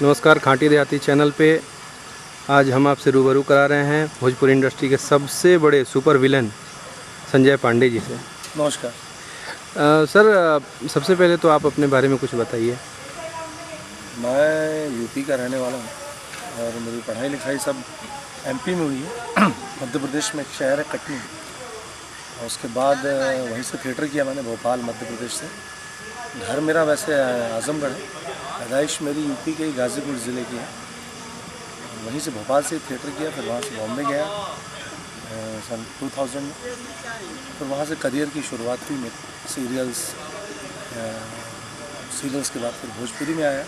नमस्कार, खांटी देहाती चैनल पे आज हम आपसे रूबरू करा रहे हैं भोजपुरी इंडस्ट्री के सबसे बड़े सुपर विलन संजय पांडे जी से। नमस्कार। सर, सबसे पहले तो आप अपने बारे में कुछ बताइए। मैं यूपी का रहने वाला हूँ और मेरी पढ़ाई लिखाई सब एमपी में हुई है। मध्य प्रदेश में एक शहर है कटनी, और उसके बाद वहीं से थिएटर किया मैंने, भोपाल मध्य प्रदेश से। घर मेरा वैसे आजमगढ़ है, पैदाइश मेरी यूपी के गाज़ीपुर ज़िले की है। वहीं से भोपाल से थिएटर किया, फिर वहाँ से बॉम्बे गया सन 2000 में। फिर वहाँ से करियर की शुरुआत हुई मेरी सीरियल्स के बाद फिर भोजपुरी में आया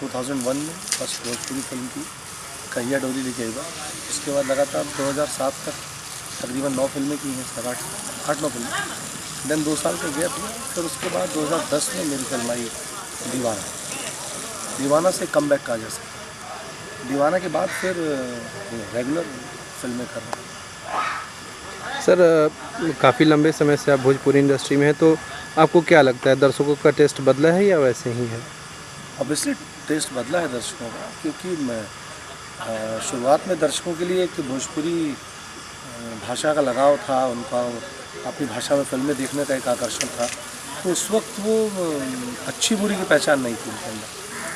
2001 में। फर्स्ट भोजपुरी फिल्म की कहिया डोली लेके आई। उसके बाद लगातार 2007 तक तकरीबन 9 फिल्में की हैं, 8-9 फिल्में। देन 2 साल का गया था। फिर उसके बाद 2010 में मेरी फिल्म आई दीवाना से कम बैक का जैसे। दीवाना के बाद फिर रेगुलर फिल्में कर रहा हूँ। सर, काफ़ी लंबे समय से आप भोजपुरी इंडस्ट्री में हैं, तो आपको क्या लगता है दर्शकों का टेस्ट बदला है या वैसे ही है? ऑब्वियसली टेस्ट बदला है दर्शकों का, क्योंकि मैं शुरुआत में दर्शकों के लिए एक भोजपुरी भाषा का लगाव था, उनका अपनी भाषा में फिल्में देखने का एक आकर्षण था। तो उस वक्त वो अच्छी बुरी की पहचान नहीं थी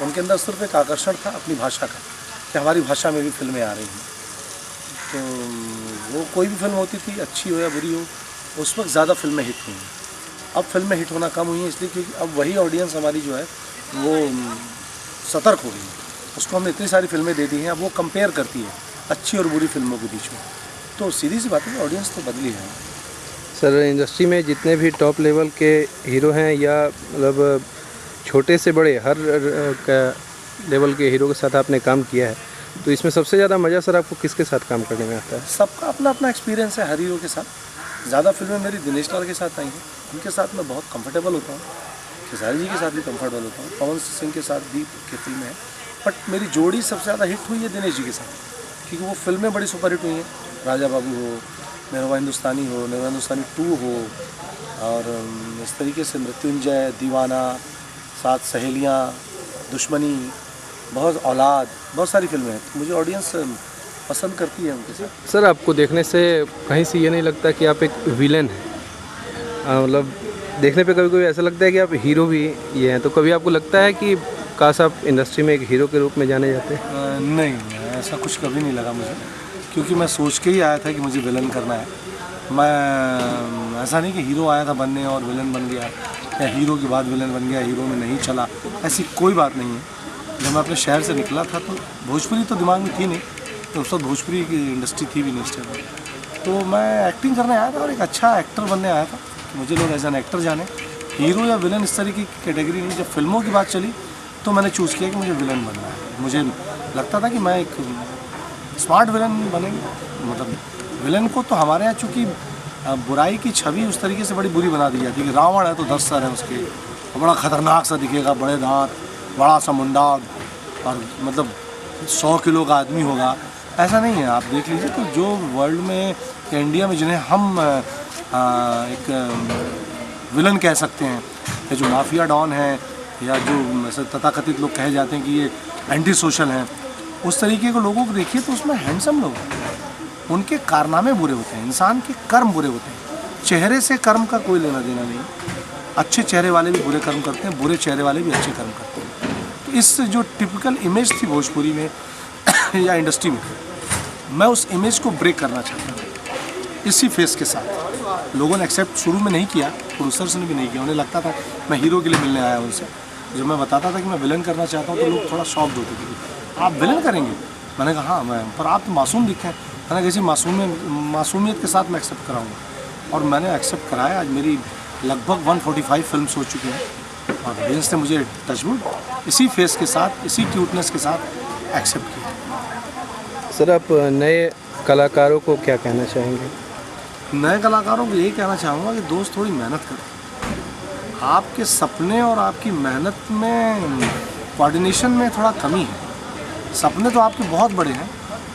उनके अंदर सिर्फ एक आकर्षण था अपनी भाषा का, कि हमारी भाषा में भी फिल्में आ रही हैं। तो वो कोई भी फिल्म होती थी, अच्छी हो या बुरी हो, उस वक्त ज़्यादा फिल्में हिट हुई हैं। अब फिल्में हिट होना कम हुई हैं, इसलिए क्योंकि अब वही ऑडियंस हमारी जो है वो सतर्क हो गई है। उसको हमने इतनी सारी फिल्में दे दी हैं, अब वो कंपेयर करती है अच्छी और बुरी फिल्मों के बीच में। तो सीधी सी बात है, ऑडियंस तो बदली है। सर, इंडस्ट्री में जितने भी टॉप लेवल के हीरो हैं या मतलब छोटे से बड़े हर लेवल के हीरो के साथ आपने काम किया है, तो इसमें सबसे ज़्यादा मज़ा सर आपको किसके साथ काम करने में आता है? सबका अपना अपना एक्सपीरियंस है हर हीरो के साथ। ज़्यादा फिल्में मेरी दिनेश लाल के साथ आई हैं, उनके साथ मैं बहुत कंफर्टेबल होता हूँ। खेसारी जी के साथ भी कंफर्टेबल होता हूँ, पवन सिंह के साथ भी की फिल्में हैं। बट मेरी जोड़ी सबसे ज़्यादा हिट हुई है दिनेश जी के साथ, क्योंकि वो फिल्में बड़ी सुपर हिट हुई हैं। राजा बाबू हो, मेरा हिंदुस्तानी हो, मेरा हिंदुस्तानी 2 हो, और इस तरीके से मृत्युंजय, दीवाना, साथ सहेलियाँ, दुश्मनी, बहुत औलाद, बहुत सारी फिल्में हैं। मुझे ऑडियंस पसंद करती है उनके साथ। सर, आपको देखने से कहीं से ये नहीं लगता कि आप एक विलन हैं? मतलब देखने पे कभी कभी ऐसा लगता है कि आप हीरो भी ये हैं, तो कभी आपको लगता है कि काश आप इंडस्ट्री में एक हीरो के रूप में जाने जाते हैं? नहीं, ऐसा कुछ कभी नहीं लगा मुझे, क्योंकि मैं सोच के ही आया था कि मुझे विलन करना है। मैं ऐसा नहीं कि हीरो आया था बनने और विलन बन गया, या हीरो के बाद विलन बन गया, हीरो में नहीं चला, ऐसी कोई बात नहीं है। जब मैं अपने शहर से निकला था तो भोजपुरी तो दिमाग में थी नहीं, तो उस वक्त भोजपुरी की इंडस्ट्री थी भी नहीं इस टाइम। तो मैं एक्टिंग करने आया था और एक अच्छा एक्टर बनने आया था। मुझे लोग एज एन एक्टर जाने, हीरो या विलन इस तरीके की कैटेगरी नहीं। जब फिल्मों की बात चली तो मैंने चूज़ किया कि मुझे विलन बनना है। मुझे लगता था कि मैं एक स्मार्ट विलन बनेंगे। मतलब विलन को तो हमारे यहाँ चूँकि बुराई की छवि उस तरीके से बड़ी बुरी बना दी जाती है कि रावण है तो 10 सर है उसके, बड़ा ख़तरनाक सा दिखेगा, बड़े दांत, बड़ा सा मुंडा, और मतलब 100 किलो का आदमी होगा। ऐसा नहीं है। आप देख लीजिए तो जो वर्ल्ड में, इंडिया में जिन्हें हम एक विलन कह सकते हैं, या जो माफिया डॉन है, या जो तथाकथित लोग कहे जाते हैं कि ये एंटी सोशल हैं, उस तरीके के लोगों को देखिए तो उसमें हैंडसम लोग हैं। उनके कारनामे बुरे होते हैं, इंसान के कर्म बुरे होते हैं। चेहरे से कर्म का कोई लेना देना नहीं। अच्छे चेहरे वाले भी बुरे कर्म करते हैं, बुरे चेहरे वाले भी अच्छे कर्म करते हैं। तो इस जो टिपिकल इमेज थी भोजपुरी में या इंडस्ट्री में, मैं उस इमेज को ब्रेक करना चाहता था इसी फेस के साथ। लोगों ने एक्सेप्ट शुरू में नहीं किया, प्रोड्यूसर्स ने भी नहीं किया। उन्हें लगता था मैं हीरो के लिए मिलने आया उनसे। जब मैं बताता था कि मैं विलन करना चाहता हूँ तो लोग थोड़ा शॉक्ड होते थे, आप विलन करेंगे? मैंने कहा हाँ मैं, पर आप तो मासूम दिखे हैं। मैंने किसी मासूमियत के साथ मैं एक्सेप्ट कराऊँगा, और मैंने एक्सेप्ट कराया। आज मेरी लगभग 145 फिल्म्स हो चुकी हैं, और ऑडियंस ने मुझे टचवुड इसी फेस के साथ, इसी क्यूटनेस के साथ एक्सेप्ट किया। सर, आप नए कलाकारों को क्या कहना चाहेंगे? नए कलाकारों को यही कहना चाहूँगा कि दोस्त थोड़ी मेहनत करें। आपके सपने और आपकी मेहनत में कोऑर्डिनेशन में थोड़ा कमी है। सपने तो आपके बहुत बड़े हैं,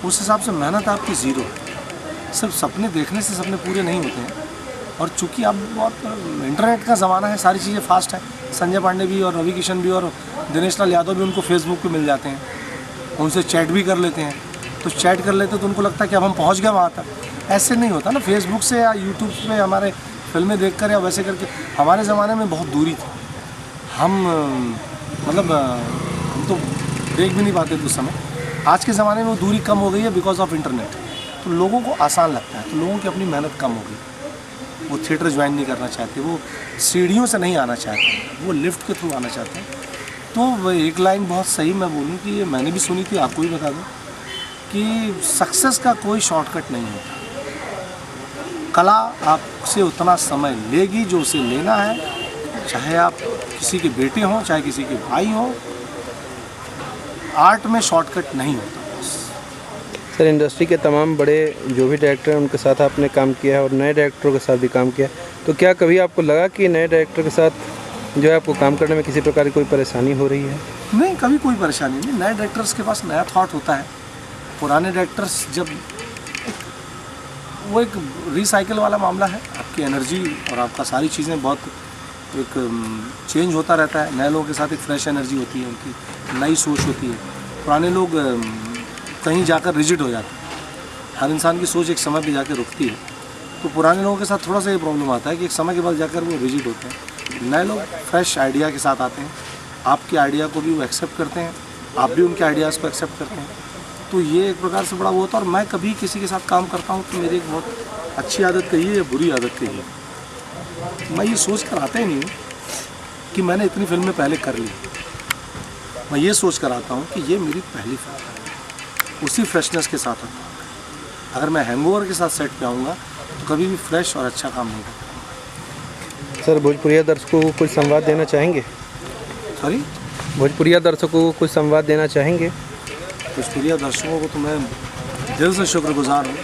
उस हिसाब से मेहनत आपकी ज़ीरो है। सिर्फ सपने देखने से सपने पूरे नहीं होते हैं, और चूँकि अब बहुत इंटरनेट का ज़माना है, सारी चीज़ें फास्ट है। संजय पांडे भी और रवि किशन भी और दिनेश लाल यादव भी उनको फेसबुक पे मिल जाते हैं, उनसे चैट भी कर लेते हैं। तो चैट कर लेते तो उनको लगता है कि अब हम पहुंच गए वहाँ तक। ऐसे नहीं होता ना, फेसबुक से या यूट्यूब पे हमारे फिल्में देखकर या वैसे करके। हमारे ज़माने में बहुत दूरी थी, हम मतलब हम तो देख भी नहीं पाते थे उस समय। आज के ज़माने में वो दूरी कम हो गई है बिकॉज ऑफ इंटरनेट। तो लोगों को आसान लगता है, तो लोगों की अपनी मेहनत कम हो गई। वो थिएटर ज्वाइन नहीं करना चाहते, वो सीढ़ियों से नहीं आना चाहते, वो लिफ्ट के थ्रू आना चाहते हैं। तो एक लाइन बहुत सही मैं बोलूँ कि ये मैंने भी सुनी थी, आपको भी बता दूँ कि सक्सेस का कोई शॉर्टकट नहीं होता। कला आपसे उतना समय लेगी जो उसे लेना है, चाहे आप किसी के बेटे हों, चाहे किसी के भाई हों। आर्ट में शॉर्टकट नहीं होता। सर, इंडस्ट्री के तमाम बड़े जो भी डायरेक्टर हैं उनके साथ आपने काम किया है और नए डायरेक्टरों के साथ भी काम किया है, तो क्या कभी आपको लगा कि नए डायरेक्टर के साथ जो है आपको काम करने में किसी प्रकार की कोई परेशानी हो रही है? नहीं, कभी कोई परेशानी नहीं। नए डायरेक्टर्स के पास नया थॉट होता है। पुराने डायरेक्टर्स जब वो एक रिसाइकिल वाला मामला है, आपकी एनर्जी और आपका सारी चीज़ें बहुत एक चेंज होता रहता है। नए लोगों के साथ एक फ्रेश एनर्जी होती है, उनकी नई सोच होती है। पुराने लोग कहीं जाकर रिजिड हो जाते हैं। हर इंसान की सोच एक समय पे जाकर रुकती है। तो पुराने लोगों के साथ थोड़ा सा ये प्रॉब्लम आता है कि एक समय के बाद जाकर वो रिजिड होते हैं। नए लोग फ्रेश आइडिया के साथ आते हैं, आपके आइडिया को भी वो एक्सेप्ट करते हैं, आप भी उनके आइडियाज़ को एक्सेप्ट करते हैं। तो ये एक प्रकार से बड़ा वो होता है। और मैं कभी किसी के साथ काम करता हूँ तो मेरी एक बहुत अच्छी आदत कही है या बुरी आदत कही है, मैं ये सोच कर आता ही नहीं हूँ कि मैंने इतनी फिल्में पहले कर ली। मैं ये सोच कर आता हूँ कि ये मेरी पहली फिल्म है, उसी फ्रेशनेस के साथ आता हूँ। अगर मैं हैंगओवर के साथ सेट पे आऊँगा तो कभी भी फ्रेश और अच्छा काम नहीं करता। सर, भोजपुरिया दर्शकों को कुछ संवाद देना चाहेंगे? सॉरी, भोजपुरिया दर्शकों को कुछ संवाद देना चाहेंगे? भोजपुरिया दर्शकों को तो मैं दिल से शुक्रगुजार हूँ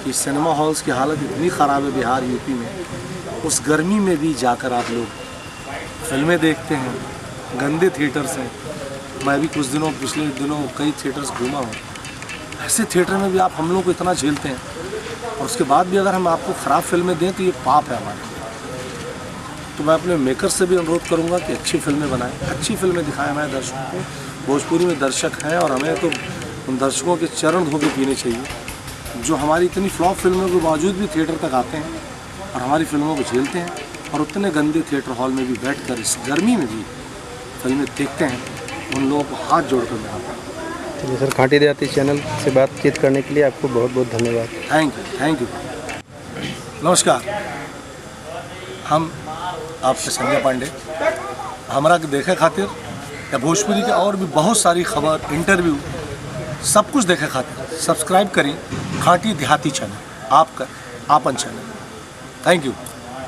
कि सिनेमा हॉल्स की हालत इतनी ख़राब है बिहार यूपी में। उस गर्मी में भी जाकर आप लोग फिल्में देखते हैं, गंदे थिएटर्स हैं। मैं भी पिछले दिनों कई थिएटर्स घूमा हूँ। ऐसे थिएटर में भी आप हम लोग को इतना झेलते हैं और उसके बाद भी अगर हम आपको ख़राब फिल्में दें तो ये पाप है हमारे। तो मैं अपने मेकर से भी अनुरोध करूँगा कि अच्छी फिल्में बनाएं, अच्छी फिल्में दिखाएं हमारे दर्शकों को। भोजपुरी में दर्शक हैं और हमें तो उन दर्शकों के चरण धो के पीने चाहिए जो हमारी इतनी फ्लॉप फिल्मों के बावजूद भी थिएटर तक आते हैं और हमारी फिल्मों को झेलते हैं और उतने गंदे थिएटर हॉल में भी बैठकर इस गर्मी में भी फिल्में देखते हैं। उन लोगों को हाथ जोड़ कर मिलाता हूँ। चलिए सर, खाटी देहाती चैनल से बातचीत करने के लिए आपको बहुत बहुत धन्यवाद। Thank you. नमस्कार, हम आपके संजय पांडे। हमरा के देखे खातिर या भोजपुरी के और भी बहुत सारी खबर, इंटरव्यू, सब कुछ देखे खातिर सब्सक्राइब करें खाटी देहाती चैनल, आपका आपन चैनल। Thank you.